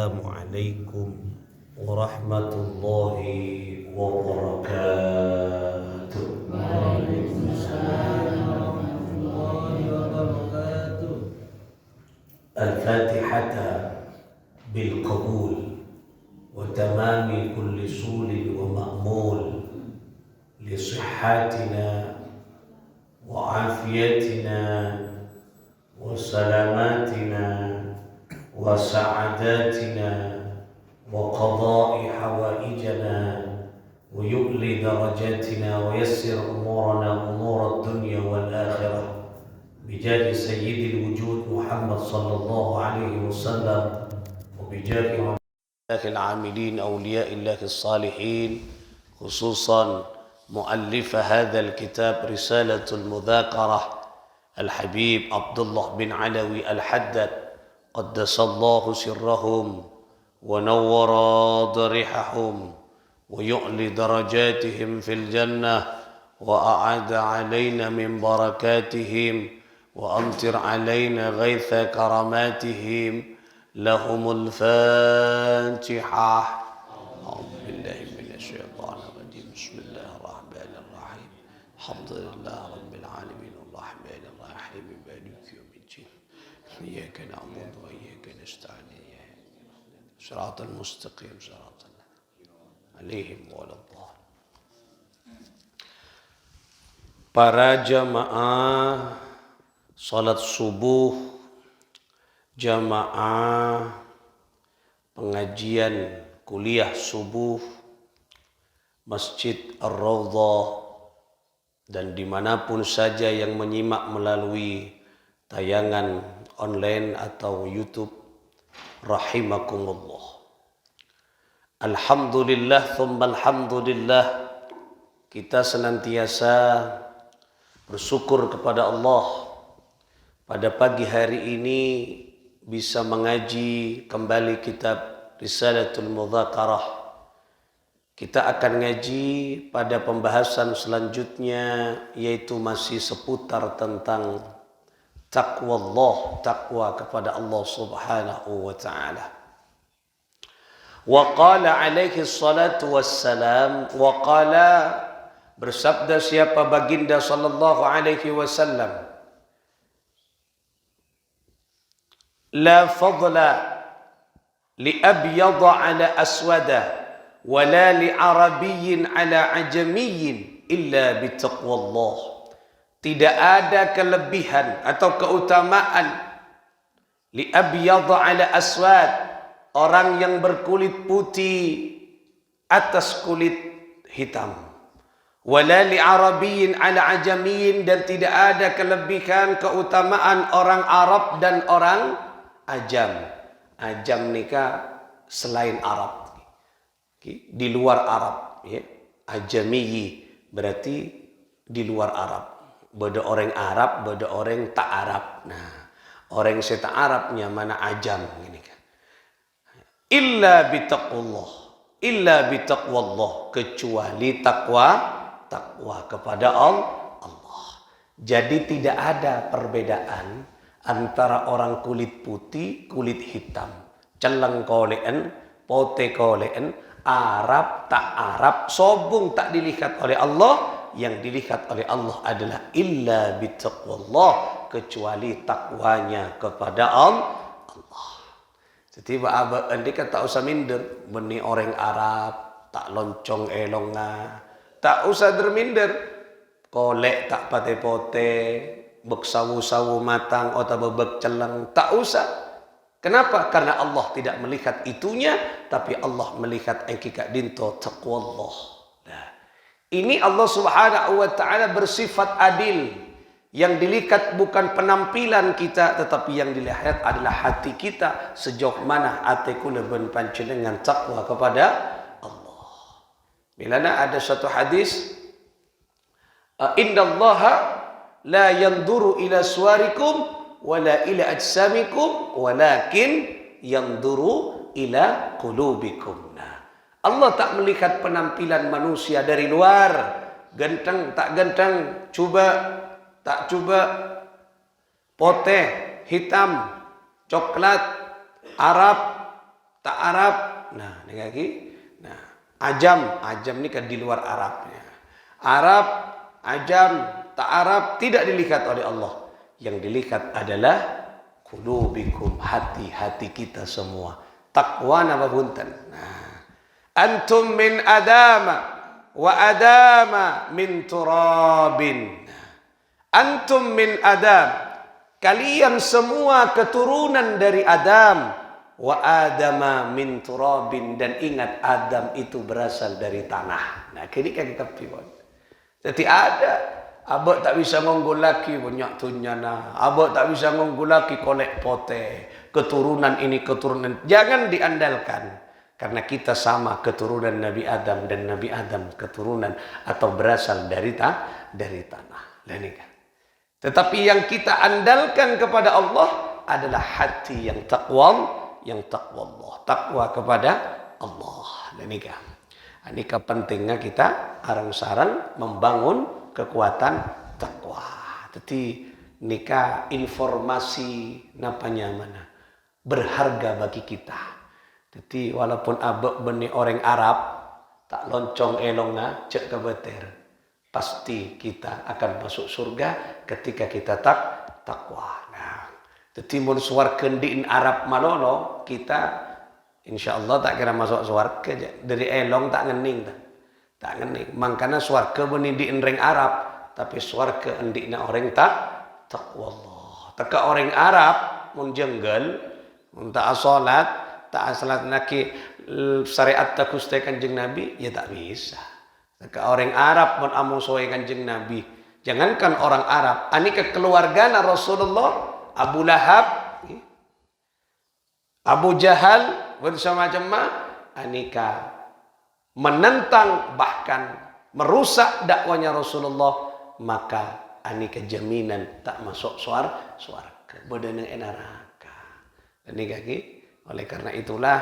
Assalamualaikum warahmatullahi wabarakatuh. Waalaikumsalam warahmatullahi wabarakatuh. Al-Fatihata bil qabul wa tamami kulli sulin wa ma'mul li sihhatina wa afiyatina wa salamatina wa sa'adatina wa qada'i hawaijana wa yu'li darajatina wa yassir umurana umur ad-dunya wal akhirah bijadi sayyidil wujud Muhammad sallallahu alaihi wasallam wa bijadi العاملين أولياء الله الصالحين خصوصا مؤلف هذا الكتاب رسالة المذاكرة الحبيب عبد الله بن علوي الحداد قدس الله سرهم ونور ضريحهم ويعلي درجاتهم في الجنة وأعاد علينا من بركاتهم وأمطر علينا غيث كراماتهم لهم الفاتحة. أعوذ بالله من الشيطان الرجيم. بسم الله الرحمن الرحيم. الحمد لله رب العالمين الرحمن الرحيم مالك يوم الدين إياك نعبد وإياك نستعين صراط المستقيم صراط عليهم ولا الضالين. Para jamaah salat subuh, jamaah pengajian kuliah subuh Masjid Ar-Raudhah dan dimanapun saja yang menyimak melalui tayangan online atau YouTube, rahimakumullah. Alhamdulillah thumma alhamdulillah, kita senantiasa bersyukur kepada Allah pada pagi hari ini bisa mengaji kembali kitab Risalatul Mudzakarah. Kita akan ngaji pada pembahasan selanjutnya, yaitu masih seputar tentang takwa Allah, takwa kepada Allah Subhanahu wa taala. Wa qala alaihi salatu wassalam, wa qala, bersabda siapa baginda sallallahu alaihi wasallam, la fadla li abyada ala aswada wala li arabiyyin ala ajamiyyin illa bitaqwallah. Tidak ada kelebihan atau keutamaan li abyada ala aswad, orang yang berkulit putih atas kulit hitam, wala li arabiyyin ala ajamiyyin, dan tidak ada kelebihan keutamaan orang Arab dan orang Ajam. Ajam nikah selain Arab, di luar Arab, ya. Ajamiyi berarti di luar Arab. Beda orang Arab, beda orang tak Arab. Nah, orang yang tak Arabnya mana Ajam ini kan. Illa bitaqwallah, illa bitaqwallah, kecuali takwa kepada Allah. Jadi tidak ada perbedaan antara orang kulit putih, kulit hitam, celeng koleen, pote koleen, Arab tak Arab, sobung tak dilihat oleh Allah. Yang dilihat oleh Allah adalah illa bitaqwallah, kecuali takwanya kepada Allah. Jadi Pak Andika tak usah minder, beni orang Arab tak loncong elonga, tak usah derminder, kolek tak pate-pote, bek sawu-sawu matang atau bebek celeng, tak usah. Kenapa? Karena Allah tidak melihat itunya, tapi Allah melihat hakikat dinto taqwallah. Nah, ini Allah Subhanahu wa taala bersifat adil. Yang dilihat bukan penampilan kita, tetapi yang dilihat adalah hati kita, sejauh mana hati kula ben panjenengan takwa kepada Allah. Bila ada satu hadis, innallaha la yanduru ila suwarikum wala ila ajsamikum walakin yanduru ila qulubikum. Nah, Allah tak melihat penampilan manusia dari luar, ganteng tak ganteng, cuba tak cuba, putih, hitam, coklat, Arab, tak Arab. Nah, ini lagi. Nah, ajam ini kan di luar Arabnya. Arab, ajam, tak Arab tidak dilihat oleh Allah. Yang dilihat adalah qulubikum, hati-hati kita semua. Takwa napa punten. Nah, antum min adama wa adama min turabin. Antum min Adam. Kalian semua keturunan dari Adam. Wa Adama min turabin. Dan ingat Adam itu berasal dari tanah. Nah, kini kan kita piwon. Jadi ada. Abang tak bisa ngonggol lagi banyak tunyana. Abang tak bisa ngonggol lagi kolek pote. Keturunan ini keturunan. Jangan diandalkan. Karena kita sama keturunan Nabi Adam. Dan Nabi Adam keturunan atau berasal dari tanah. Dan ini kan. Tetapi yang kita andalkan kepada Allah adalah hati yang takwa Allah. Takwa kepada Allah. Dan ini pentingnya kita arang-sarang membangun kekuatan takwa. Jadi nikah informasi napanya mana berharga bagi kita. Jadi walaupun abek benih orang Arab tak loncong elongna cek kebeter. Pasti kita akan masuk surga ketika kita takwa. Nah, jadi mun swarga diin Arab malolo kita insyaallah tak kira masuk swarga dari elong tak ngening tak ngening. Makanya swarga benih diin ring Arab tapi swarga endikna orang takwa Allah. Teka orang Arab mun jenggal mun tak salat naki syariat tak Gusti Kanjeng Nabi ya tak bisa. Ke orang Arab pun amung soe Kanjeng Nabi. Jangankan orang Arab, anika keluargana Rasulullah, Abu Lahab, Abu Jahal, bersama macam anika menentang bahkan merusak dakwanya Rasulullah, maka anika jaminan tak masuk swarga, bedeneng neraka. Ini kaki. Oleh karena itulah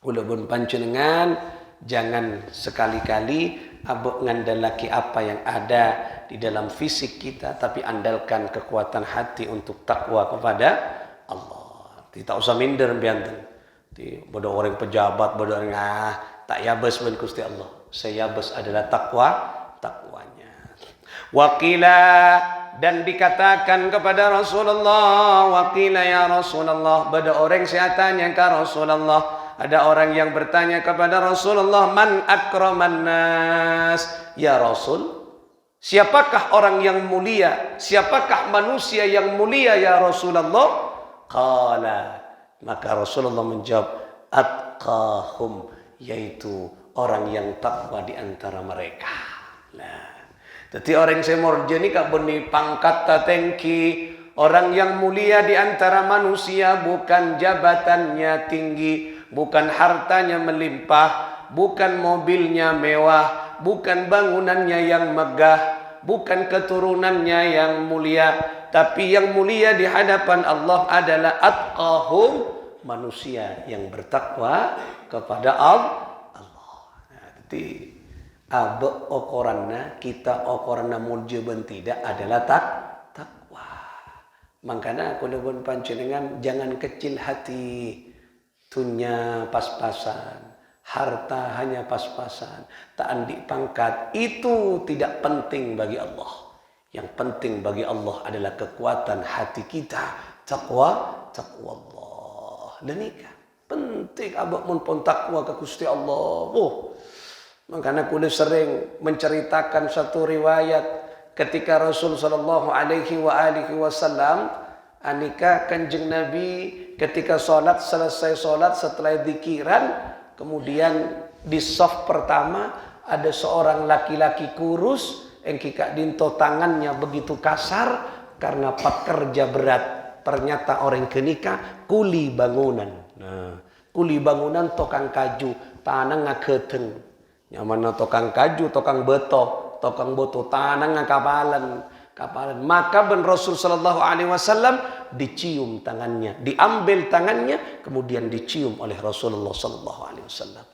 ulun panjenengan jangan sekali-kali abuk ngandalaki apa yang ada di dalam fisik kita, tapi andalkan kekuatan hati untuk takwa kepada Allah. Tidak usah minder bianten. Bodoh orang pejabat, bodoh orang tak yabes ben Gusti Allah. Sayabes adalah takwanya. Wakila dan dikatakan kepada Rasulullah, wakila ya Rasulullah, pada orang sehatanya ke Rasulullah. Ada orang yang bertanya kepada Rasulullah, man akraman nas? Ya Rasul, siapakah orang yang mulia? Siapakah manusia yang mulia ya Rasulullah? Qala, maka Rasulullah menjawab, atqahum, yaitu orang yang takwa di antara mereka. Nah, jadi orang semorja ni kak beni pangkat tatengki. Orang yang mulia di antara manusia bukan jabatannya tinggi, bukan hartanya melimpah, bukan mobilnya mewah, bukan bangunannya yang megah, bukan keturunannya yang mulia, tapi yang mulia di hadapan Allah adalah atqahum, manusia yang bertakwa kepada Allah. Nah, jadi abe okoranna kita okoranna muljaban tidak adalah takwa. Makanya aku lebon panjenengan jangan kecil hati. Tunya pas-pasan, harta hanya pas-pasan, tak andik pangkat, itu tidak penting bagi Allah. Yang penting bagi Allah adalah kekuatan hati kita, takwa Allah. Dan ini penting abak mun pun takwa ke Gusti Allah. Makanya aku sering menceritakan satu riwayat ketika Rasul sallallahu alaihi wasallam anika Kanjeng Nabi ketika selesai sholat setelah zikiran, kemudian di saf pertama ada seorang laki-laki kurus yang kikak dinto tangannya begitu kasar karena pekerja berat. Ternyata orang kenika kuli bangunan. Nah, kuli bangunan tokang kaju, tanang ngaketeng. Nyamana tokang kaju, tokang beto tanang ngakapalan. Maka ben Rasul sallallahu alaihi wasallam dicium tangannya, diambil tangannya, kemudian dicium oleh Rasulullah sallallahu alaihi wasallam.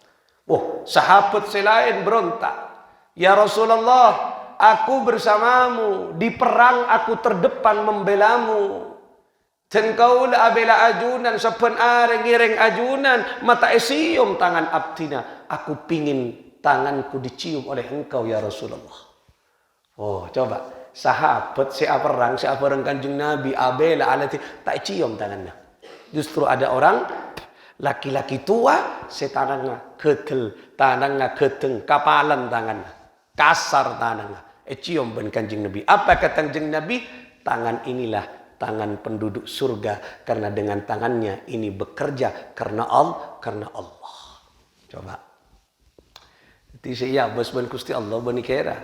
Sahabat selain berontak, ya Rasulullah, aku bersamamu di perang, aku terdepan membelamu. Dan kaula abela ajunan saben are ngiring ajunan mata esium tangan abdina. Aku pingin tanganku dicium oleh engkau ya Rasulullah. Oh, coba sahabat perang Kanjeng Nabi abela alati tak cium tangannya. Justru ada orang laki-laki tua tangannya gedel, tangannya gedeng, kapalan tangannya, kasar tangannya. Cium ben Kanjeng Nabi. Apa kata Kanjeng Nabi? Tangan inilah tangan penduduk surga karena dengan tangannya ini bekerja karena Allah. Coba. Jadi saya bos ben Gusti Allah bani kira,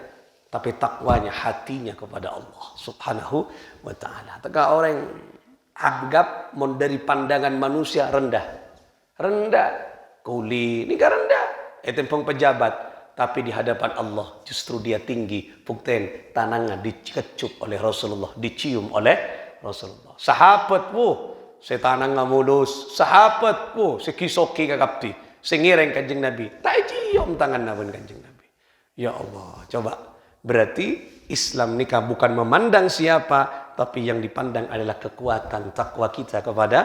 tapi takwanya hatinya kepada Allah Subhanahu wa taala. Teka orang anggap dari pandangan manusia rendah. Rendah. Kuli ini kan rendah. Tempong pejabat, tapi di hadapan Allah justru dia tinggi. Bukten tangannya dikecup oleh Rasulullah, dicium oleh Rasulullah. Sahabat setanang mulus. Sahabat sekisoki kakapti. Sengireng Kanjeng Nabi. Tak cium tangan namun Kanjeng Nabi. Ya Allah. Coba. Berarti Islam nikah bukan memandang siapa. Tapi yang dipandang adalah kekuatan takwa kita kepada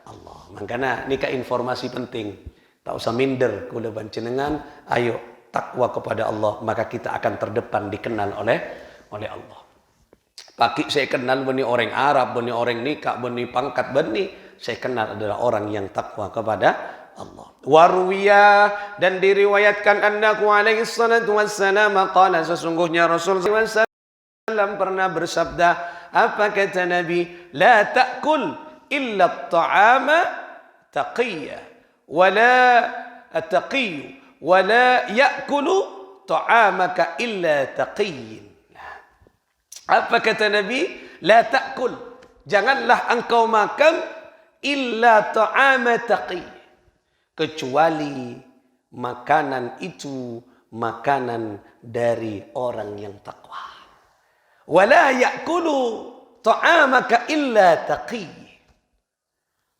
Allah. Makanya nikah informasi penting. Tak usah minder. Kula panjenengan. Ayo takwa kepada Allah. Maka kita akan terdepan dikenal oleh Allah. Pagi saya kenal benih orang Arab, benih orang nikah, benih pangkat benih. Saya kenal adalah orang yang takwa kepada Allah. Warwiya dan diriwayatkan annahu alaihi salatu wassalam qala sesungguhnya Rasul sallallahu pernah bersabda, apa kata Nabi? La ta'kul illa at-ta'ama taqiyya wa la at-taqiyyu wa la ya'kulu ta'amaka illa taqiyyin. Apa kata Nabi? La ta'kul. Janganlah engkau makan illa ta'ama taqi. Kecuali makanan itu makanan dari orang yang takwa. Wala ya'kulu ta'amaka illa taqi.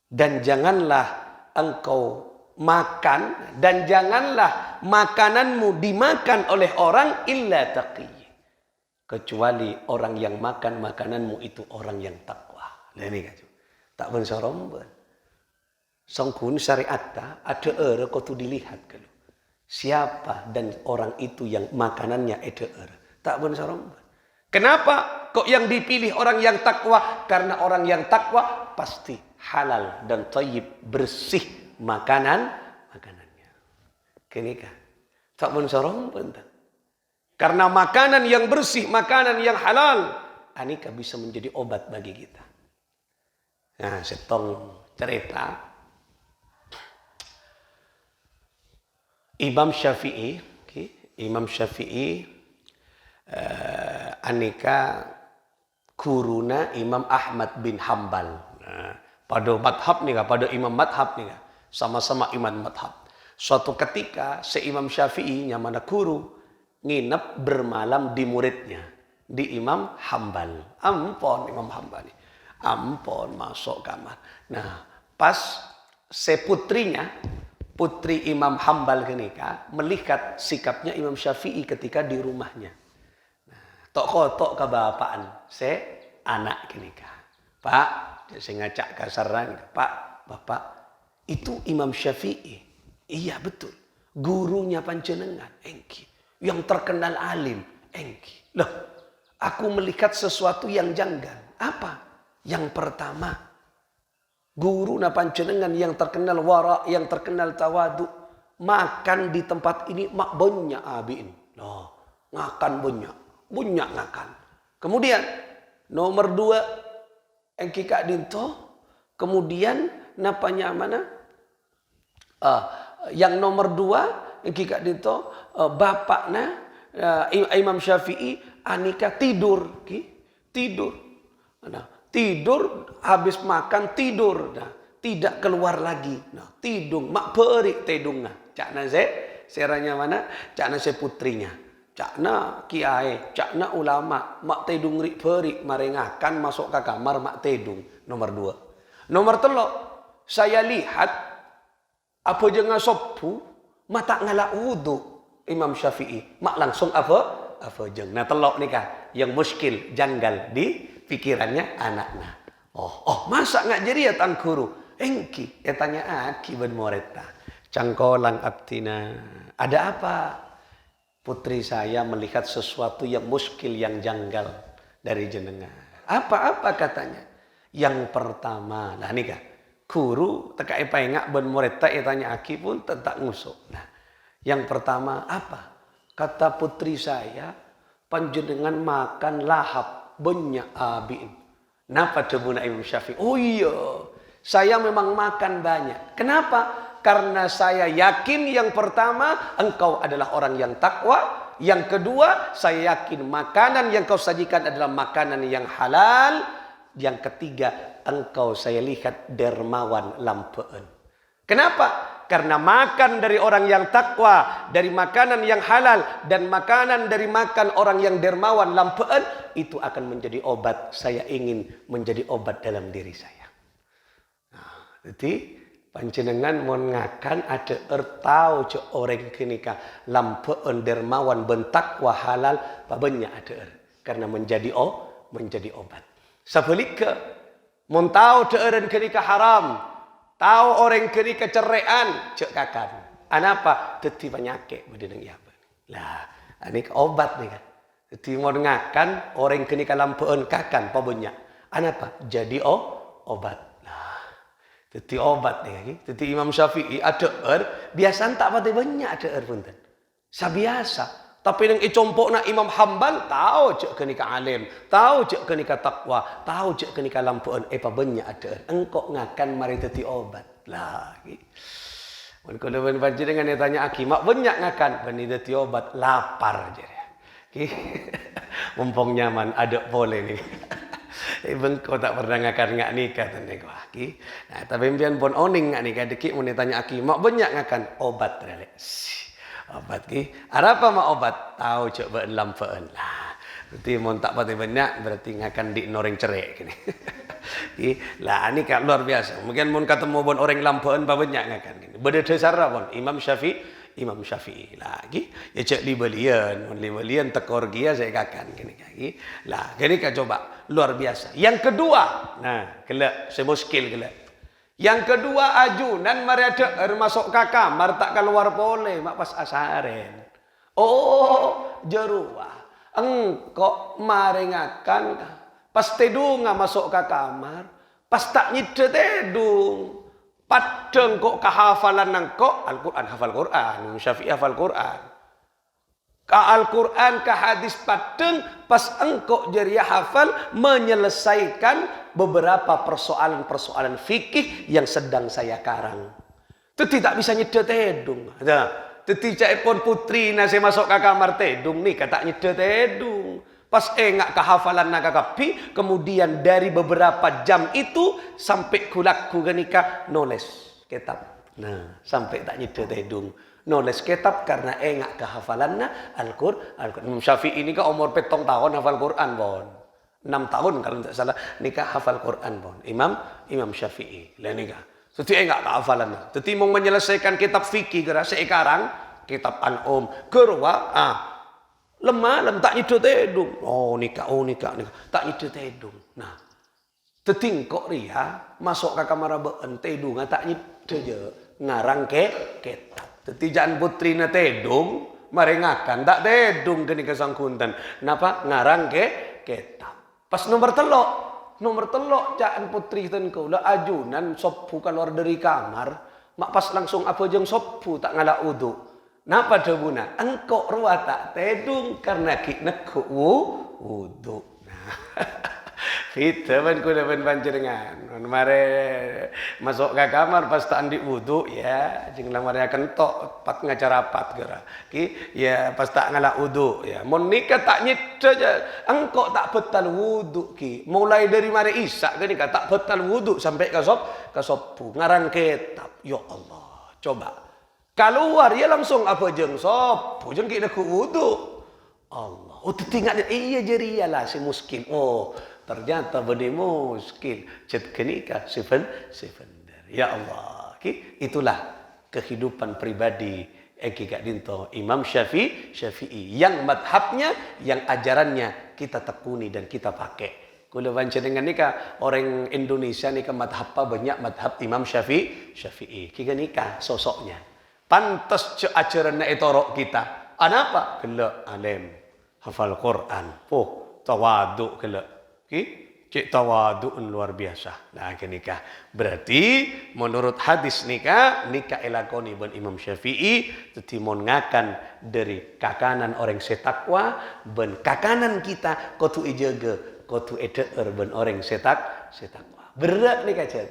Dan janganlah engkau makan dan janganlah makananmu dimakan oleh orang illa taqi. Kecuali orang yang makan makananmu itu orang yang takwa. Nah ini kan. Tak ben soromben. Songkun syariat ada kau tu dilihat kalau. Siapa dan orang itu yang makanannya ada tak ben soromben. Kenapa kok yang dipilih orang yang takwa? Karena orang yang takwa pasti halal dan thayyib, bersih makanannya. Kini kan. Tak ben soromben. Karena makanan yang bersih, makanan yang halal, anika bisa menjadi obat bagi kita. Nah, setong cerita. Imam Syafi'i, anika guruna Imam Ahmad bin Hambal. Nah, pada madhab nih, pada imam madhab nih, sama-sama imam madhab. Suatu ketika, Imam Syafi'i yang mana guru, nginep bermalam di muridnya, di Imam Hambal. Ampun Imam Hambal. Ampun masuk kamar. Nah, pas seputrinya, putri Imam Hambal kenika melihat sikapnya Imam Syafi'i ketika di rumahnya. Nah, tok kebapaan anak kenika. Pak, saya ngacak kasaran, Pak, Bapak, itu Imam Syafi'i. Iya betul. Gurunya panjenengan, engki. Yang terkenal alim, engki. Loh, aku melihat sesuatu yang janggal. Apa? Yang pertama, guru na panjenengan yang terkenal wara, yang terkenal tawadu, makan di tempat ini mak banyak abiin. Loh, ngakan banyak ngakan. Kemudian nomor 2, engki Kak Dinto. Kemudian napanya mana? Yang nomor 2, engki Kak Dinto. Bapaknya Imam Syafi'i anika tidur. Nah, tidur habis makan tidur. Nah, tidak keluar lagi. Nah, tidung mak perik tidungnya. Cakna seranya mana? Cakna putrinya. Cakna kiai, cakna ulama, mak tidung rik perik marengakan masuk ke kamar mak tidung. Nomor 2. Nomor 3, saya lihat apa jangan sopu mata ngalak wudu. Imam Syafi'i mak langsung apa jeng. Nah telok nikah yang muskil janggal di pikirannya anaknya. Masa nggak jadi ya tang guru? Engki, tanya aki ben moreta. Cangkolang abtina. Ada apa? Putri saya melihat sesuatu yang muskil, yang janggal dari jenengan. Apa katanya? Yang pertama, nah nih kah, guru teka ngak ben moreta tanya aki pun tentak ngusuk. Nah, yang pertama apa? Kata putri saya, panjenengan makan lahap banyak abiin. Napa debuna Imam Syafi'i? Oh iya, saya memang makan banyak. Kenapa? Karena saya yakin yang pertama, engkau adalah orang yang takwa. Yang kedua, saya yakin makanan yang kau sajikan adalah makanan yang halal. Yang ketiga, engkau saya lihat dermawan lampeun. Kenapa? Karena makan dari orang yang takwa, dari makanan yang halal, dan makanan dari makan orang yang dermawan lampeun, itu akan menjadi obat. Saya ingin menjadi obat dalam diri saya. Nah, jadi panjenengan mau ngakan ada ertau ce orang kenika lampeun dermawan bentakwa halal, babenya ada karena menjadi obat. Sebaliknya, mau tahu deureun kenika haram, tahu orang kenika cerean, cek kakan. Anapa? Teti penyakit bedeneng iya. Lah, ini obat nih kan. Teti mau ngakan orang kenika lampeun kakan babenya. Anapa? Jadi obat. Nah, teti obat nih kan. Teti Imam Syafi'i ada biasa tak pati banyak ada punten. Sabiasa. Tapi yang icompok na Imam Hambal tahu cek kenika alim, tahu cek kenika takwa, tahu cek kenika lampuan. Banyak ada. Engkau ngakan mari teti obat lagi. Kalau baca dengan tanya aki, mak banyak ngakan, bani teti obat lapar aja. Mumpung nyaman, ada boleh nih. Bengkau tak pernah ngakan ngak nikah tanda kau aki. Nah, tapi impian pun oning ngak nikah deki mau tanya aki, mak banyak ngakan obat relek. Obat ki, apa mah obat? Tahu coba lampeun lah. Berarti mau tak pati banyak, berarti ngakan di noreng cerai gini. Lah ini kan luar biasa. Mungkin mau ketemu bon orang lampeun banyak ngakan gini. Beda dasar pun Imam Syafi'i lagi. Ya cek libelian tekor gia saya kakan gini lagi. Lah gini kan coba luar biasa. Yang kedua, nah kelak semuskil kelak. Yang kedua ajunan mari ada masuk ke kamar tak keluar boleh mak pas asaren. Jerua. Engkau mari ngakan pas tedung masuk ke kamar, pas tak nyide tedung. Padeng kok kehafalan engkau Al-Qur'an hafal Qur'an, Syafi'i hafal Qur'an. Ka Al-Quran, ka hadis padeng, pas engkau jeria hafal menyelesaikan beberapa persoalan-persoalan fikih yang sedang saya karang. Itu tidak bisa nyedet tedung. Tidak pun putri nasi masuk ke kamar tedung nih kata nyedet tedung. Pas engak kehafalan naga kapi, kemudian dari beberapa jam itu sampai kulakku genika nulis kitab. Nah, sampai tak nyedet tedung. Nulis kitab karena engak kehafalannya Al-Qur'an. Imam Syafi'i ini umur 7 tahun hafal Quran bon. 6 tahun kalau tidak salah nikah hafal Quran bon. Imam Syafi'i. Lah nikah. Jadi engak kehafalannya. Jadi mau menyelesaikan kitab fikih gerak sekarang kitab An-Um gerwa lemah tak nyedot tedung. Nikah tak nyedot tedung. Nah, tetingkok ria masuk ke kamar beun tedung tak nyedot je ngarang kitab. Tetijan putri na tedung, marengakan tak tedung kini kesangkuntan. Napa ngarang kitab. Pas nomor telok jaan putri tenku lah ajunan sopu keluar dari kamar, mak pas langsung apa jeng sopu tak ngalah udu. Napa debuna? Engkau ruat tak tedung karena kikneku udu. Nah. Kita ban kuda ban panjenengan. Mare masuk ke kamar pas tak andi wudu ya, jeung lamare kentok pat ngacara pat geura. Ki ya pas tak ngalah wudu ya. Mun nikah tak nyedot engkau tak betal wudu ki. Mulai dari mare isya gini tak betal wudu sampai ke sopu ngarang kitab. Ya Allah, coba. Keluar ya langsung apa jeung sopu jeung kita ku wudu. Allah. Tinggal iya jerialah si muskin. Ternyata bani muskil. Cet kenika sebentar. Ya Allah. Itulah kehidupan pribadi Kak Dinto Imam Syafi'i yang madhabnya, yang ajarannya kita tekuni dan kita pakai. Kula panjenengan nika orang Indonesia nika madhab banyak madhab Imam Syafi'i. Kika nika sosoknya. Pantas ajaran etorok kita. Anapa? Gela alim, hafal Quran. Tawadu gela. Cik tawadu luar biasa. Nah, nikah. Berarti menurut hadis nikah elakoni ben Imam Syafi'i tetimon ngakan dari kakanan orang setakwa ben kakanan kita kotu ijaga kotu edeer ben orang setakwa. Berat nikah cek.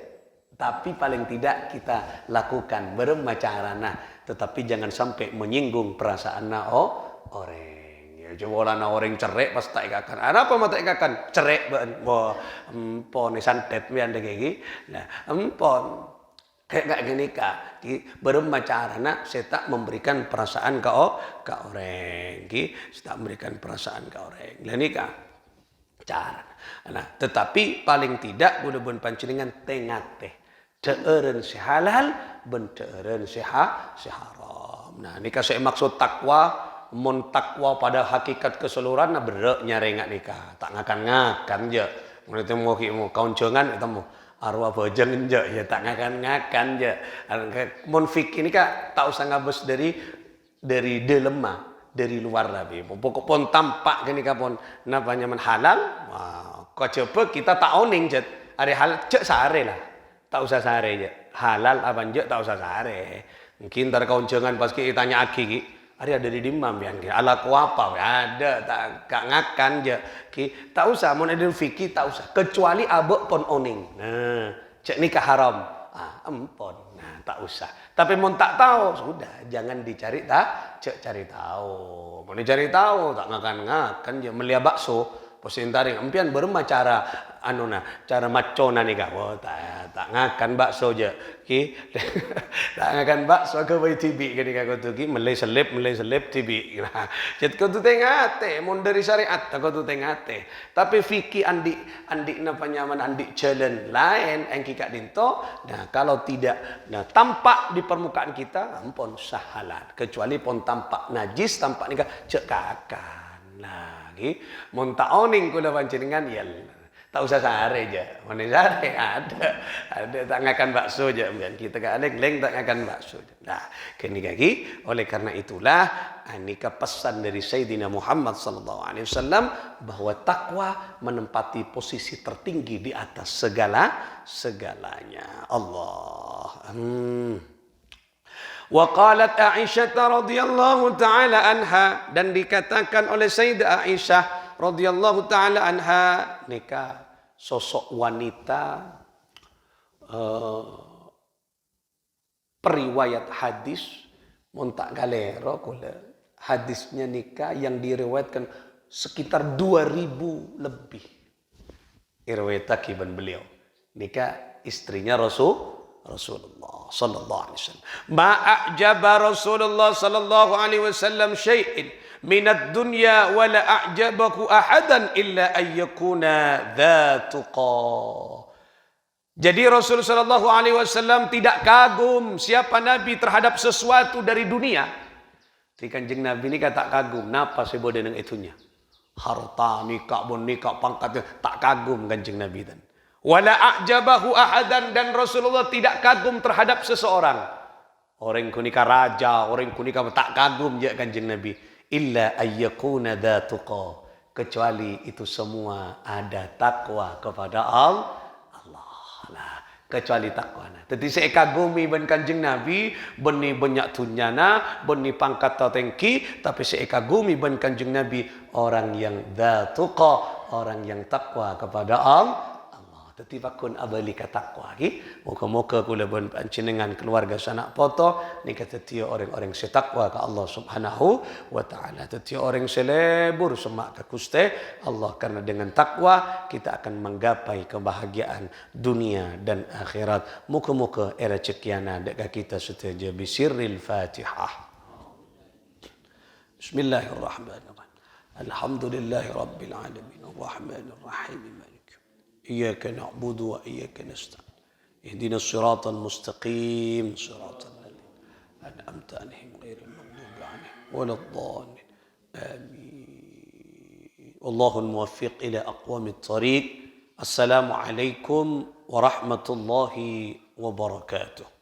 Tapi paling tidak kita lakukan bermacarana, tetapi jangan sampai menyinggung perasaan orang. Coba lah orang cerai pas tak ikakan. Apa mata ikakan? Cerai empon santet mian degi. Nah, empon kayak gini kak. Bermacarana saya tak memberikan perasaan ke orang. Saya tak memberikan perasaan ke orang. Lah nikah cara. Nah, tetapi paling tidak bun pancingan tengah teh. Teeren si halal, ben teeren si haram. Nah, nikah saya maksud takwa. Mun takwa pada hakikat keseluruhan nah berak nyarengat nikah tak ngakan je mun itu mau kauncengan itu mau arwah bojeng je ya tak ngakan je mun fikih nikah tak usah ngabes dari dilema dari luar tapi pokok pun tampak gini pun napa nyaman halal kau coba kita tak oning je are halal cek sare lah tak usah sare je halal apa je tak usah sare mungkin ntar kauncengan pas kita tanya aki ada di dimam yang ala ku apa ada tak ngakan je tak usah mun ada fikih tak usah kecuali abek pon oning nah cek nikah haram empon nah tak usah tapi mun tak tahu sudah jangan dicari cek cari tahu mun dicari tahu tak ngakan je melia bakso posintaring empian bermacara cara macona nih kak tak ngakan bakso je tak ngakan bakso ke bayi tibi gini kak tu melai selip tibi nah jadi kau tu tengate mun dari syariat kau tu tengate tapi fikih andi napa nyaman andi jalan lain yang kikak dinto nah kalau tidak nah tampak di permukaan kita ampun sah halal kecuali pun tampak najis tampak nikah cek kakan nah mun tak oning kula panjenengan ya tak usah sare je. Mun sare ada tak ngakan bakso je mbian kita gak leng tak ngakan bakso. Nah, kini kaki oleh karena itulah nikah pesan dari Sayyidina Muhammad sallallahu alaihi wasallam bahwa takwa menempati posisi tertinggi di atas segalanya. Allah. Wa qalat Aisyah radhiyallahu taala anha dan dikatakan oleh Sayyidah Aisyah radhiyallahu taala anha nikah sosok wanita periwayat hadis montak galero kula hadisnya nikah yang diriwayatkan sekitar 2000 lebih riwayat beliau nikah istrinya Rasulullah sallallahu alaihi wasallam. Ma a'jaba Rasulullah sallallahu alaihi wasallam syai'in minad dunya wa la a'jabahu ahadan illa an yakuna dzatuqa. Jadi Rasul sallallahu alaihi wasallam tidak kagum siapa nabi terhadap sesuatu dari dunia. Di Kanjeng Nabi ini tak kagum napa sebo dengan itunya. Harta nikah pangkatnya tak kagum Kanjeng Nabi dan wala a'jabahu ahadan dan Rasulullah tidak kagum terhadap seseorang. Orang kunika raja, orang kunika tak kagum je Kanjeng Nabi. Illa ayyakuna dzatuqa. Kecuali itu semua ada takwa kepada Allah. Nah, kecuali takwa. Jadi saya kagumi ben Kanjeng Nabi, beni banyak tunyana, beni pangkat tengki, tapi saya kagumi ben Kanjeng Nabi orang yang dzatuqa, orang yang takwa kepada Allah. Tetipakun abali katakwa ki moga-moga kula pun panjenengan keluarga sanak poto nika tetio orang-orang setakwa ka Allah Subhanahu wa taala tetio orang selebur semak ka Gusti Allah karena dengan takwa kita akan menggapai kebahagiaan dunia dan akhirat moga-moga era cekiana dek kita setuju bisirril Fatihah. Bismillahirrahmanirrahim. Alhamdulillahi rabbil alamin arrahmanir rahim. إياك نعبد وإياك نستعين اهدنا الصراط المستقيم صراط الذين أنعمت عليهم غير المغضوب عليهم ولا الضالين آمين والله الموفق إلى أقوام الطريق Assalamualaikum warahmatullahi wabarakatuh.